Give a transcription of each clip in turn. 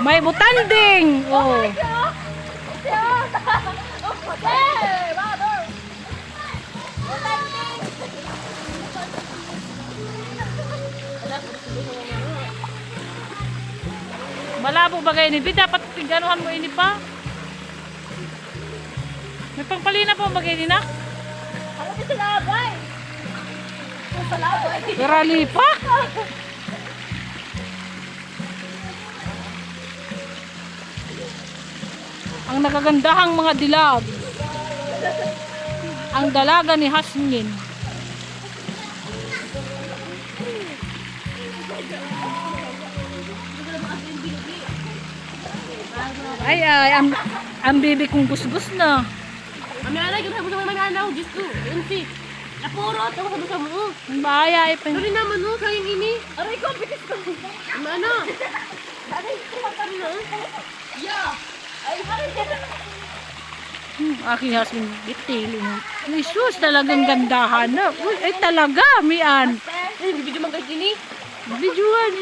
May butanding. Oh. Malabo ba kayo ini? Dapat ganuhan mo ini pa. May pangpalina po ba kayo ini na? Ako sa labay. Sa labay. Karali pa. Ang nakagandahang mga dilag. Ang dalaga ni Hasmin. Ay, ang bibi kong gusgus na. Ang nanay ko sa mananaw, Diyos ko. Yun si. Napurot ako sa mo. Ang bahaya ay pa. Dari naman no, kayang ini. Aray ko, bitis ko. Mana? Aray ko, kami na. Yeah. Ay, Aking Hasmin, bitil. Ay, sus, talagang gandahan na. Uy, ay talaga, mian. Ay, bibidyo man kayo ini. Videoan.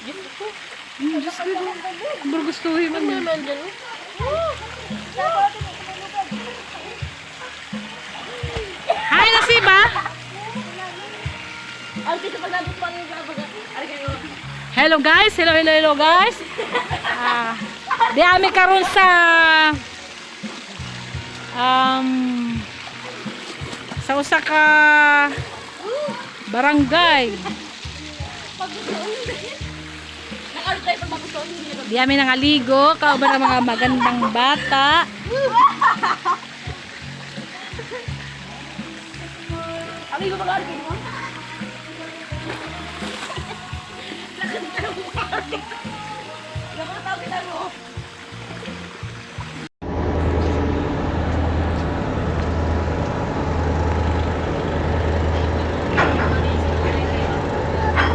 Diyos ko. Diyos ko. Bergustuhin mo. Naman dyan. Hi, Nasiba. Ay, kasi pag-abot pa rin sa baga. Aray kayo. Hello guys, hello guys. Di ami karon sa usa ka barangay. Naka-artay pa magustuhan. Di ami nangaligo, kauban ang mga magandang bata. Amigo mag-artay mo? Nakataw kita mo.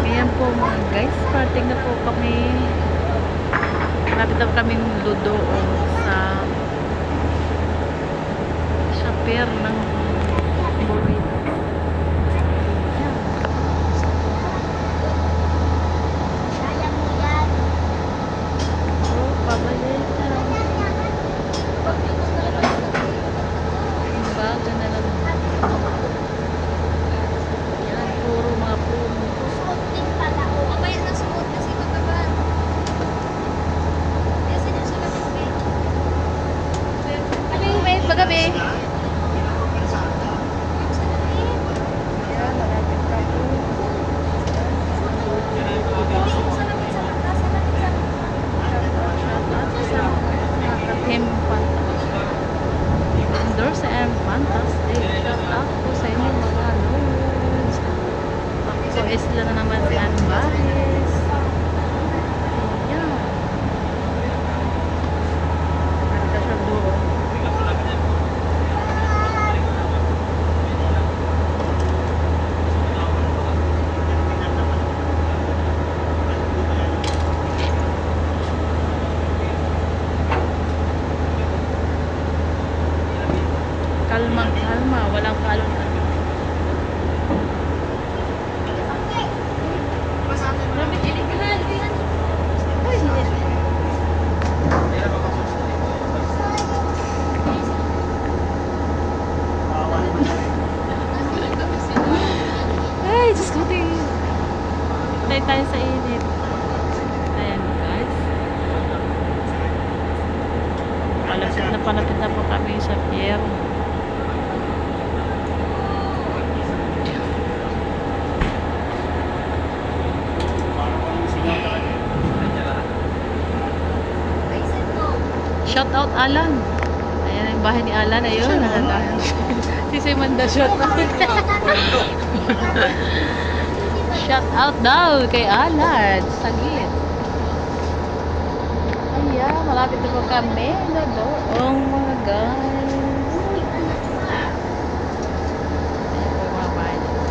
Ayan po mga guys, parating na po kami. Malapit na kami doon sa pier ng Burrito. Gabi. Indoors and fantastic. Shout out po sa inyo mga lords. Ako isla na naman si Anbaris. Ayan. Marita siya doon. Kalma, walang kalon. Ay, Diyos ko, tayo tayo sa init. Ayan guys. Palapit na po kami sa pier. Shout out Alan. Ayan yung bahay ni Alan. Ayun. Si Simanda shout out. Shout out daw kay Alan. Sagit. Ayan. Malapit na po kami. Doong mga guys. Ayan po yung mga bahay nila.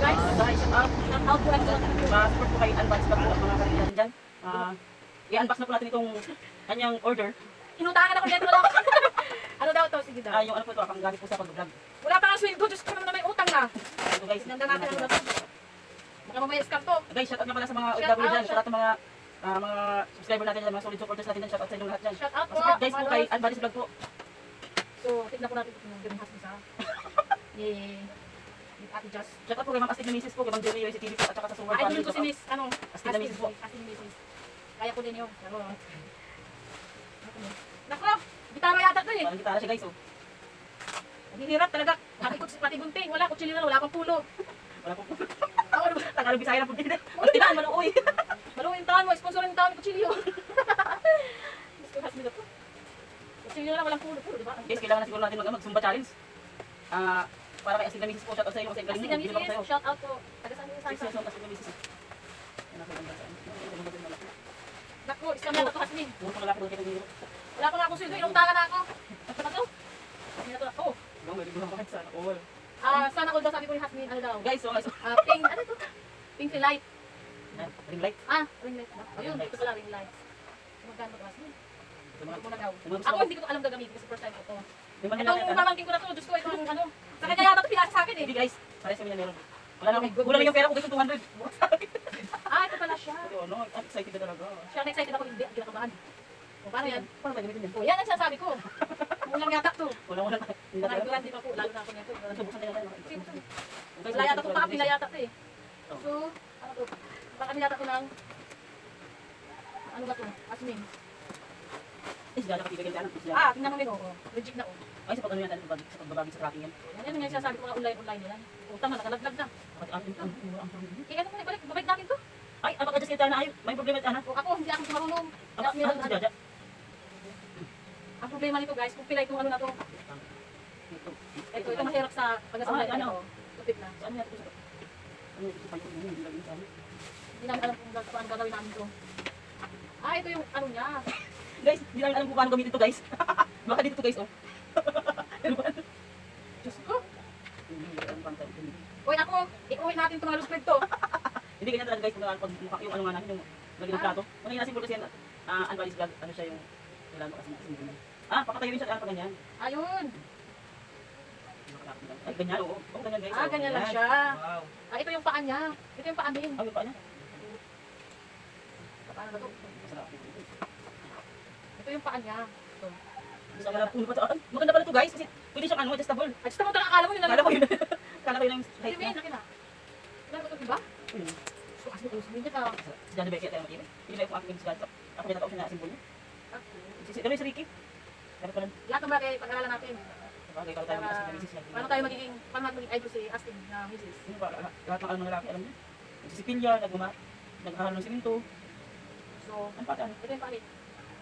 Guys, Shout out po ang support po kay Advance Vlog po ang mga kaibigan dyan. I-unbox na po natin itong kanyang order. inutangan ako dito lang. Ano daw to? Sige daw. Yung ano po ito, panggamit po sa pag-vlog. Wala pa nga sweldo, Diyos ko naman na may utang na. Ito guys. Ganda natin ang natin. Baka mamaya scam to. Guys, shout out nga pala sa mga Shout OFW out, dyan. Shout out sa mga subscriber natin dyan, mga solid supporters natin dyan. Shout out sa inyong lahat dyan. Shout out po. Support guys po mga kay lods. Advance Vlog po. So, tignan po natin kung yung hasbi sa. Yay. With Ate Just. Shout out po kay Ma'am Astig na Mrs. po, kay Ma'am Jerry, TV po, at saka sa Suwar Ay, Family. ko si Miss, ano? Astig na Mrs. po. Astig na Mrs. Kaya ko din yun. Ano? Nako, gitara yata to eh. Parang gitara siya guys oh. Naghihirap talaga. Pati gunting, wala kutsilyo na, wala akong pulo. Wala po po. Ako, ano ba? Tagalog Bisaya na po din. Mas tinaan, maluoy. Maluwi yung taon mo, sponsor yung taon ng kutsilyo. Gusto ko hasbi na to. Kutsilyo na, walang pulo, di ba? Guys, kailangan na siguro natin mag-Zumba challenge. Para kay Astig na Mrs. po, shout out sa inyo kasi galing Astig mo. na Hindi lang Mrs. sa'yo. Shout out po. Taga saan yung Astig Santa? na Mrs. Yan ang kailangan sa inyo. Naku, isang yata to hasbi. Puro pang lalaki doon kayo nito. Wala pa nga akong sweldo, inutangan na ako. Ano ba to? Ano na to? Oh, Bang, may biglang bakit sana all. sana all daw sabi ko ni Hasmin, ano daw? Guys, so guys. Pink, ano to? Pink light. Ring light. Ring light ba? Ayun, ito pala ring light. Magkano to Hasmin? Sa mga Ito muna daw. sa mga Ako hindi ko to alam gagamitin kasi first time ko to. May mga Itong nilakit. pamangkin ko na to, Diyos ko, itong ano. Sa kanya yata to pinasa sa akin eh. Hindi guys, para sa mga meron. Wala na akong kulang yung pera ko guys 200. Ito pala siya. Ano, I'm excited na talaga. Siya, excited ako, hindi, kinakabahan. O, paano yan? Paano tayo gamitin yan? O, yan ang sinasabi ko. Kulang yata to. Wala. Mga ignorante pa po, lalo na ako nito. Subukan tayo tayo. Wala yata to, baka pila yata to eh. So, ano to? Baka yata to ng... Ano ba to? Asmin. Eh, sigala kapibigay tayo. Tingnan mo nito. Legit na oh. Ay, sa pag-ano yan tayo, sa pagbabagi sa tracking yan. Yan yung sinasabi ko mga online nila. Utang na, nakalaglag na. Bakit ang mura ang problem? Ano mo na, balik, babalik natin to. Ay, baka just kita na ayaw. May problema tayo. O, ako, hindi ako marunong. Si Jaja. Ang problema nito guys, kung pilay itong ano na to. Ito mahirap sa pag-asawa ano? ito. Tupit na. Saan natin ito? Ano ito pa yung hindi laging sa amin? Hindi namin alam kung paano gagawin namin to. Ito yung ano niya. Guys, hindi namin alam kung paano gamitin ito guys. Baka dito to guys oh. Ano ba? Diyos ko. Hindi alam paano tayo ito. Uy, ako, ikuhin natin itong halos to. Hindi ganyan talaga guys, pag yung ano nga namin, yung lagyan ng plato. Ano yung nasimbol kasi yan, Unvalis Vlog, ano siya yung kailangan kasi nasimbol niya. Pakatayo rin siya, pag ganyan. Ayun. Ay, ganyan, oo. Oo, ganyan guys. Ganyan lang siya. Wow. Ito yung paa niya. Ito yung paa din. Yung pa niya. Paano ba to? Masarap. Ito yung paa niya. Ito. Gusto ko lang puno pa ito. Maganda pala ito guys, kasi pwede siyang adjustable. Adjust mo ito, akala mo yun. Kala ko yun. Kala ko yun yung height Hindi, niya. laki na. Wala ba ito, diba? So, kasi ito, sabihin niya ka. Si John Becky at tayo mag-ibig. Hindi ba yung aking si John? Ako rin ako siya na simbol niya. Gano'n si Ricky. Dapat pala. Lahat ng bagay, pag-aralan natin. Bagay, kalau tayo mag-asig na misis niya. Paano tayo magiging idol si Astin na misis? Ano ba, lahat ng alam ng lalaki, alam niya. Nagsisipilya, naghahalo ng siminto. So, Ano pa ano? ito yung paa niya.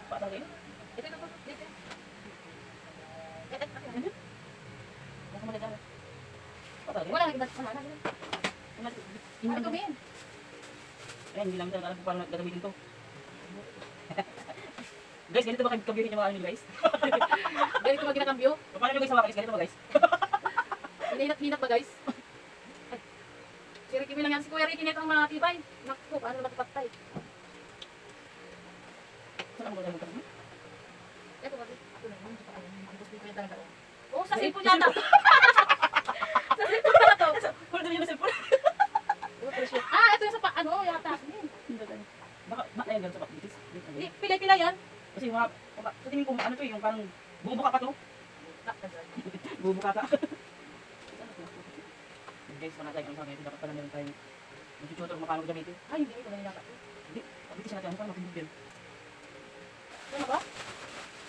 Paano kayo? Ito. Dito. Nasa mga dyan. Paano kayo? Wala nang iba. Wala na. Ano ito, Min? Ayan, hindi lang tayo alam kung paano gagamitin to. Guys, ganito ba kabihin yung mga ano nyo guys? Ganito ba ginakambyo? Paano nyo guys hawakan? Ganito ba guys? Hinat-hinat ba, guys? Ay. Si Ricky lang yan. Si Kuya Ricky nito ang mga tibay. Naku, paano na matipatay? Saan ang mga mo? Ito ba? Ako na yun. Ang gusto ko yung talaga. Oo, sa cellphone yata. Sa cellphone pala to. Hold on yung cellphone. Ito yung sa pa, ano, yata. Baka, ayun, ganun sa pakitis. Pilay-pilay yan. Kasi yung mga, sa tingin ko, ano to yung parang bubuka pa to. Bubuka ka. Guys, wala tayo ang sa akin. Dapat pala meron tayo mag-tutor kung paano gamitin. Ay, hindi ko na yata. Hindi, pakitis natin. Ano paano mag-tutor? Ano ba?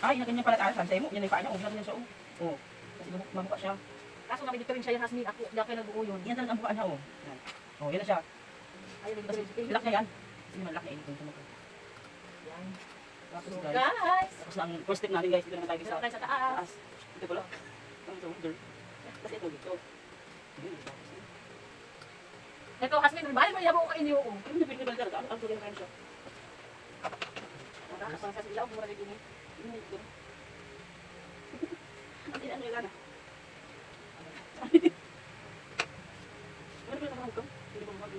Ay, ganyan pala tayo. Sabi mo, yan yung paa niya. Ganyan siya. Oo. Kasi mabuka siya. Kaso nakidito rin siya yung Hasmin. Ako, hindi ako nagbuo yun. Yan talaga ang bukaan niya. Yan. Yan na siya. Ayun, nagdito rin. Lock niya yan. Hindi man lock niya. Ito mo. Yan. Tapos So, guys. guys. Tapos ang first step natin guys. Dito naman tayo Dito sa tayo sa taas. taas. Dito pala. Ang shoulder. Kasi ito dito. Ito, Hasmin, bahay mo yabo ko kayo ko. Hindi pwede ba talaga? Ang tuloy na siya. Nakakasang sa sila, mura dito ni. Ang ina nila na.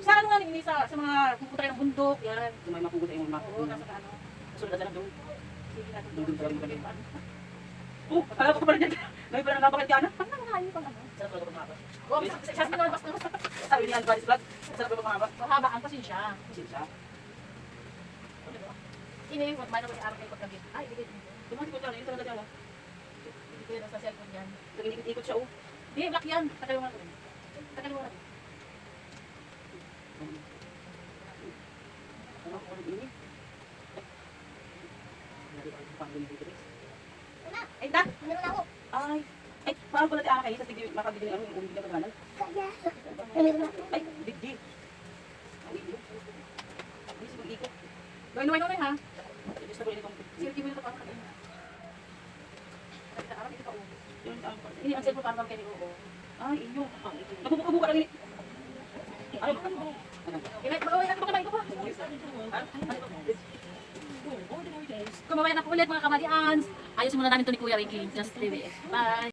Sa ano nga nini sa mga pupunta ng bundok, yan. May mapugot sa yung mga Oo, nasa ano. Sulit na doon. Sige natin. Doon sa rin kanina. Oh, alam ko pala dyan. Ngayon pala nagkapakit ka na. Ano nga yun pang ano? Sarap talaga pag mahaba. Oo, sa Hasmin naman basta Sabi ni Ann Paris Vlog, sarap pag mahaba. mahaba ang pasensya. Kasi siya. Ini yung may naman araw kay pagkabi. Ay, dikit. Tumati ko dyan, yun talaga dyan. Dito yun sa cellphone yan. Nag-ikot-ikot siya oh. Di, black yan. Takaliwa natin. Takaliwa natin. Ano ako ulit ini? Ay, da! Ay, ay, paano pala ti-ara kayo sa tigil, makabili ng ano, yung umibig na kaganan? Ay, digdi. Ay, hindi si mag-ikot. Gawin mo ha. Diyos na po itong Sige, mo ito pang kanina. Araw ito pa ulo. yun, Ini ang cellphone parang kay oo. ay, iyo. Nabubuka-buka lang ini. Ano? Inay, bagawin natin pagkamain ko pa. Kumawain na po ulit mga kamalians. Ayos muna namin ito ni Kuya Ricky. Just leave it. Bye.